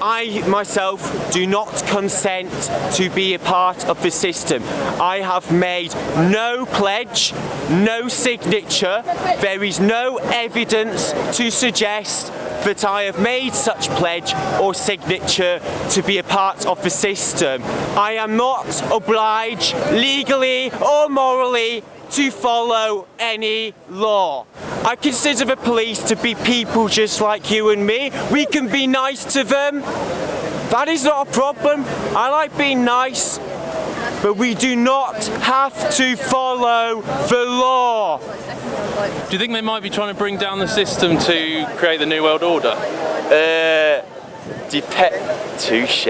I myself do not consent to be a part of the system. I have made no pledge, no signature. There is no evidence to suggest that I have made such pledge or signature to be a part of the system. I am not obliged legally or morally to follow any law. I consider the police to be people just like you and me. We can be nice to them. That is not a problem. I like being nice. But we do not have to follow the law. Do you think they might be trying to bring down the system to create the New World Order? Touche.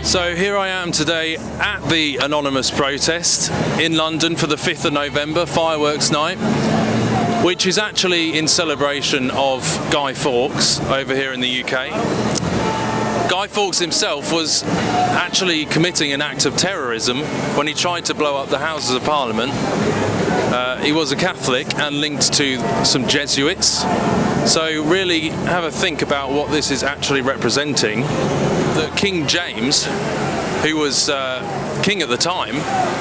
So here I am today at the anonymous protest in London for the 5th of November, fireworks night, which is actually in celebration of Guy Fawkes over here in the UK. Guy Fawkes himself was actually committing an act of terrorism when he tried to blow up the Houses of Parliament. He was a Catholic and linked to some Jesuits. So really have a think about what this is actually representing. That King James, who was king at the time,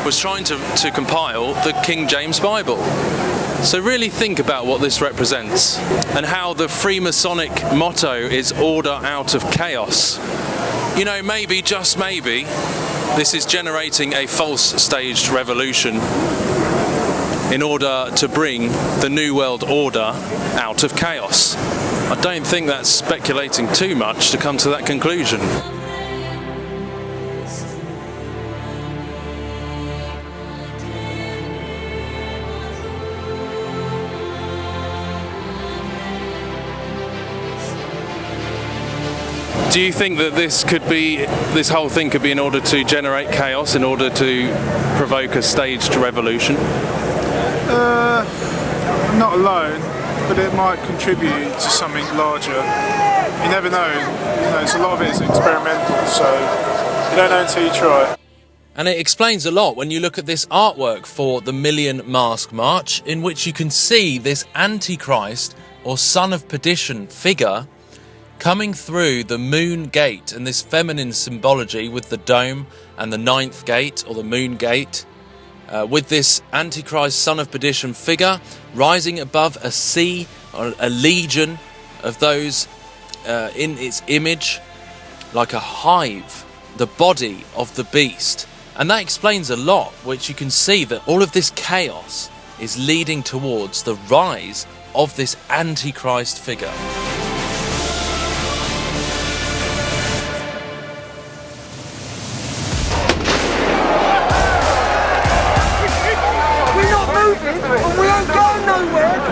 was trying to compile the King James Bible. So really think about what this represents and how the Freemasonic motto is order out of chaos. You know, maybe, just maybe, this is generating a false staged revolution in order to bring the New World Order out of chaos. I don't think that's speculating too much to come to that conclusion. Do you think that this whole thing could be in order to generate chaos, in order to provoke a staged revolution? Not alone, but it might contribute to something larger. You never know. A lot of it is experimental, so you don't know until you try. And it explains a lot when you look at this artwork for the Million Mask March, in which you can see this Antichrist or Son of Perdition figure coming through the moon gate, and this feminine symbology with the dome and the ninth gate or the moon gate, with this Antichrist Son of Perdition figure rising above a sea, or a legion of those in its image, like a hive, the body of the beast. And that explains a lot, which you can see that all of this chaos is leading towards the rise of this Antichrist figure. We ain't going nowhere!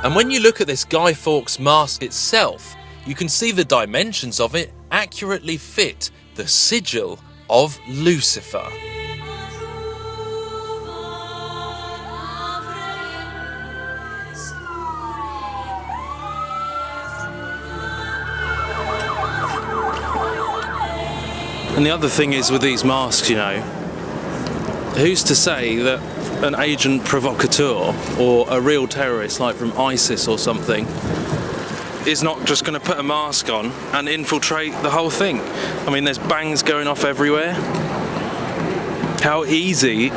And when you look at this Guy Fawkes mask itself, you can see the dimensions of it accurately fit the sigil of Lucifer. And the other thing is with these masks, who's to say that an agent provocateur or a real terrorist like from ISIS or something is not just going to put a mask on and infiltrate the whole thing? I mean, there's bangs going off everywhere. How easy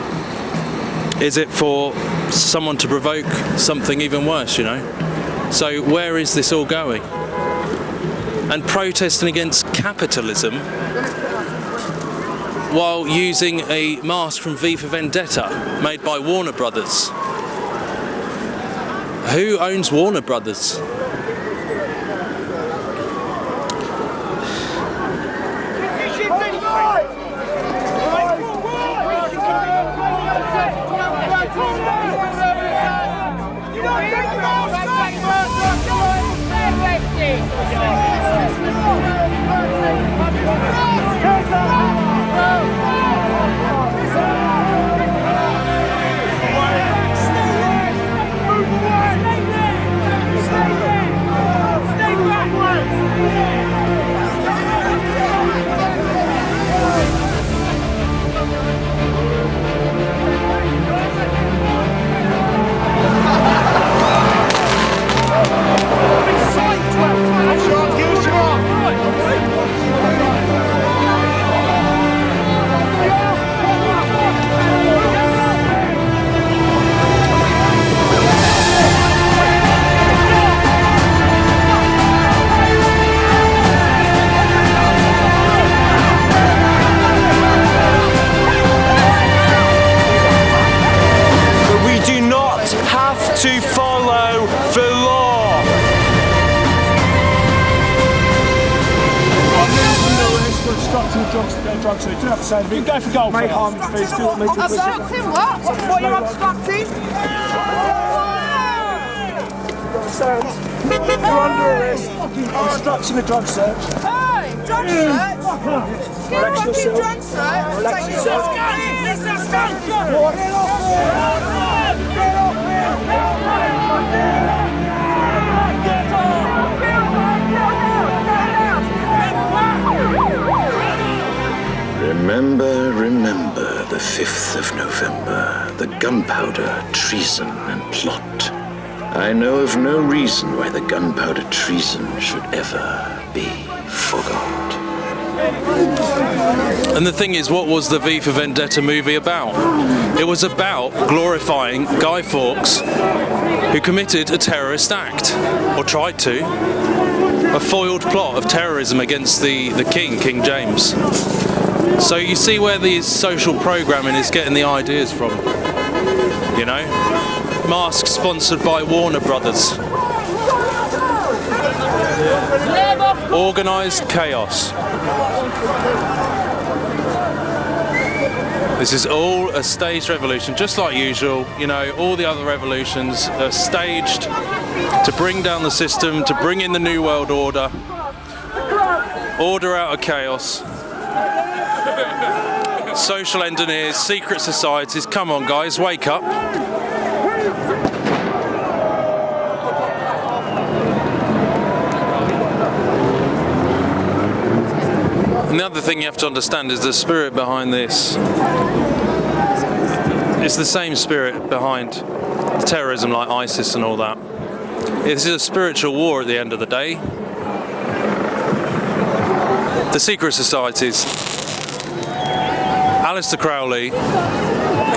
is it for someone to provoke something even worse, So where is this all going? And protesting against capitalism while using a mask from V for Vendetta made by Warner Brothers. Who owns Warner Brothers? To follow the law. Drugs, so you do have to say if you go for gold, may harm to these people. Obstructing what? What are you obstructing? You're under arrest. Obstructing a drug search. Hey, drug search? Get fucking drug search. Relax yourself. Remember the 5th of November, the gunpowder, treason and plot. I know of no reason why the gunpowder treason should ever be forgot. And the thing is, what was the V for Vendetta movie about? It was about glorifying Guy Fawkes, who committed a terrorist act, or tried to. A foiled plot of terrorism against the King, King James. So you see where the social programming is getting the ideas from, you know? Mask sponsored by Warner Brothers. Organised chaos. This is all a staged revolution, just like usual. You know, all the other revolutions are staged to bring down the system, to bring in the New World Order. Order out of chaos. Social engineers, secret societies. Come on, guys, wake up. And the other thing you have to understand is the spirit behind this. It's the same spirit behind terrorism like ISIS and all that. This is a spiritual war at the end of the day. The secret societies. Alistair Crowley,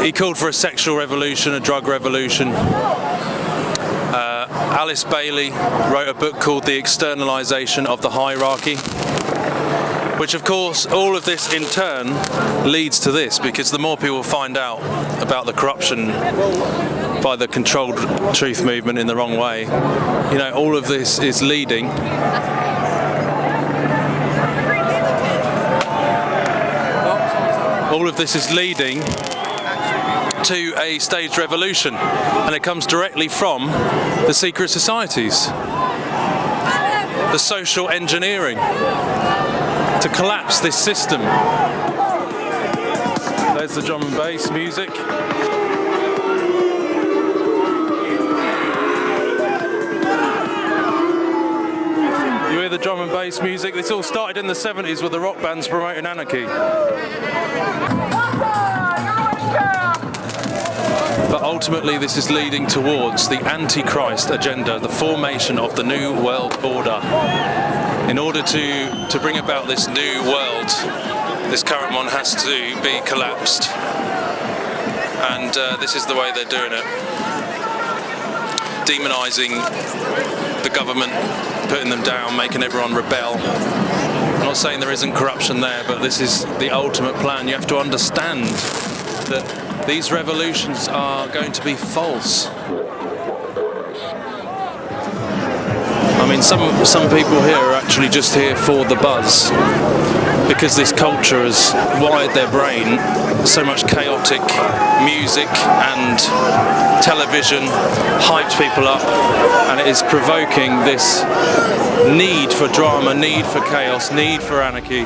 he called for a sexual revolution, a drug revolution. Alice Bailey wrote a book called The Externalization of the Hierarchy, which of course all of this in turn leads to this, because the more people find out about the corruption by the controlled truth movement in the wrong way, you know, all of this is leading to a staged revolution, and it comes directly from the secret societies, the social engineering to collapse this system. There's the drum and bass music. You hear the drum and bass music? This all started in the 70s with the rock bands promoting anarchy. But ultimately this is leading towards the Antichrist agenda, the formation of the New World Order. In order to bring about this new world, this current one has to be collapsed. And this is the way they're doing it. Demonising the government, putting them down, making everyone rebel. And not saying there isn't corruption there, but this is the ultimate plan. You have to understand that these revolutions are going to be false. I mean, some people here are actually just here for the buzz, because this culture has wired their brain so much chaotic music and television hyped people up, and it is provoking this need for drama, need for chaos, need for anarchy.